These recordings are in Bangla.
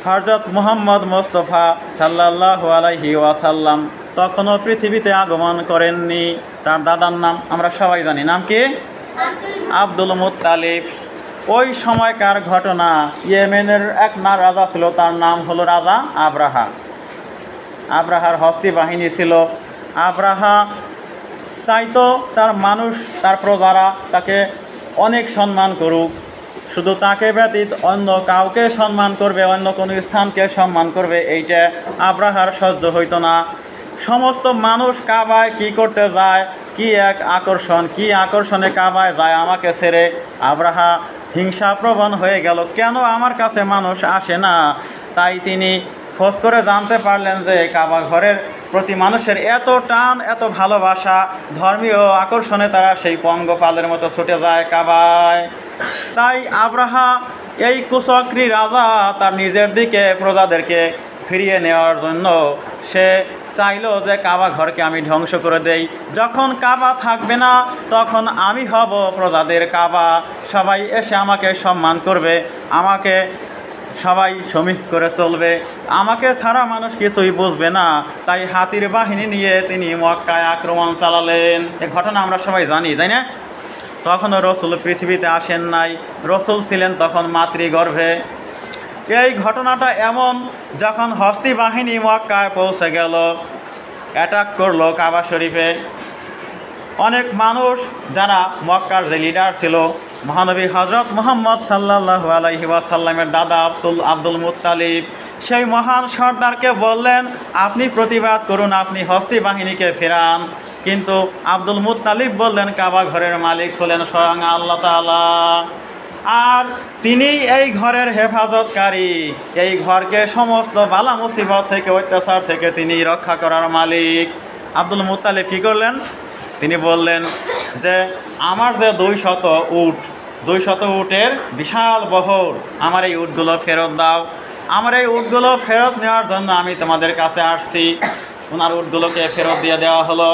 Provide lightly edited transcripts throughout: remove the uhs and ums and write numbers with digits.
হযরত মুহাম্মদ মুস্তাফা সাল্লাল্লাহু আলাইহি ওয়াসাল্লাম তখনও পৃথিবীতে আগমন করেননি। তার দাদার নাম আমরা সবাই জানি, নাম কি? Abdul Muttalib. ওই সময়কার ঘটনা, ইয়েমেনের এক রাজা ছিল, তার নাম হলো রাজা আব্রাহা। আব্রাহার হস্তি বাহিনী ছিল। আব্রাহা চাইতো তার মানুষ, তার প্রজারা তাকে অনেক সম্মান করুক, শুধু তাকে ব্যতীত অন্য কাউকে সম্মান করবে, অন্য কোনো স্থানকে সম্মান করবে, এইটা আব্রাহার সহ্য হইতো না। সমস্ত মানুষ কাবায় কি করতে যায়, কি এক আকর্ষণ, কি আকর্ষণে কাবায় যায় আমাকে ছেড়ে। আব্রাহা হিংসাপ্রবণ হয়ে গেল, কেন আমার কাছে মানুষ আসে না। তাই তিনি খোঁজ করে জানতে পারলেন যে কাবা ঘরের প্রতি মানুষের এত টান, এত ভালোবাসা, ধর্মীয় আকর্ষণে তারা সেই পঙ্গপালের মতো ছুটে যায় কাবায়। তাই আব্রাহা, এই কুচক্রী রাজা, তার নিজের দিকে প্রজাদেরকে ফিরিয়ে নেওয়ার জন্য সে চাইলো যে কাবা ঘরকে আমি ধ্বংস করে দেই। যখন কাবা থাকবে না তখন আমি হব প্রজাদের কাবা, সবাই এসে আমাকে সম্মান করবে, আমাকে সবাই সমীহ করে চলবে, আমাকে ছাড়া মানুষ কিছুই বুঝবে না। তাই হাতির বাহিনী নিয়ে তিনি মক্কায় আক্রমণ চালালেন। এ ঘটনা আমরা সবাই জানি, তাই না? তখনও রসুল পৃথিবীতে আসেন নাই, রসুল ছিলেন তখন মাতৃগর্ভে। এই ঘটনাটা এমন, যখন হস্তি বাহিনী মক্কায় পৌঁছে গেল, অ্যাটাক করলো কাবা শরীফে, অনেক মানুষ যারা মক্কার যে লিডার ছিল, মহানবী হযরত মুহাম্মদ সাল্লাল্লাহু আলাইহি ওয়াসাল্লামের দাদা আব্দুল মুত্তালিব, সেই মহান সর্দারকে বললেন, আপনি প্রতিবাদ করুন, আপনি হস্তি বাহিনীকে ফেরান। কিন্তু আব্দুল মুত্তালিব বললেন, কাবা ঘরের মালিক হলেন স্বয়ং আল্লাহ তাআলা, আর তিনি এই ঘরের হেফাজতকারী, এই ঘরকে সমস্ত বালা মুসিবত থেকে, অত্যাচার থেকে তিনি রক্ষা করার মালিক। আব্দুল মুত্তালিব কী করলেন? তিনি বললেন যে আমার যে 200 উট, 200 উটের বিশাল বহর, আমার এই উটগুলো ফেরত দাও। আমার এই উটগুলো ফেরত নেওয়ার জন্য আমি তোমাদের কাছে আসছি। ওনার উটগুলোকে ফেরত দিয়ে দেওয়া হলো,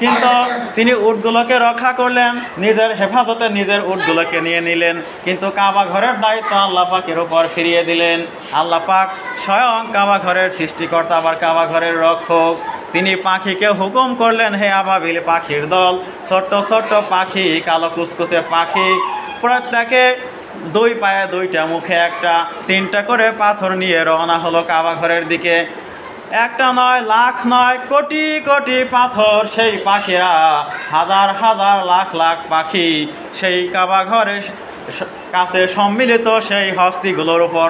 কিন্তু তিনি উটগুলোকে রক্ষা করলেন, নিজের হেফাজতে নিজের উটগুলোকে নিয়ে নিলেন, কিন্তু কাবা ঘরের দায়িত্ব আল্লাহ পাকের উপর ফিরিয়ে দিলেন। আল্লাহ পাক স্বয়ং কাবা ঘরের সৃষ্টিকর্তা, আবার কাবা ঘরের রক্ষক। তিনি পাখিকে হুকুম করলেন, হে আবাবিল পাখির দল, ছোট্ট ছোট্ট পাখি, কালো কুচকুচে পাখি, প্রত্যেকে 2 পায়ে 2টা, মুখে একটা, 3টা করে পাথর নিয়ে রওনা হলো কাবা ঘরের দিকে। একটা নয়, লাখ নয়, কোটি কোটি পাথর, সেই পাখিরা হাজার হাজার লাখ লাখ পাখি সেই কাবা ঘরের কাছে সম্মিলিত সেই হস্তিগুলোর উপর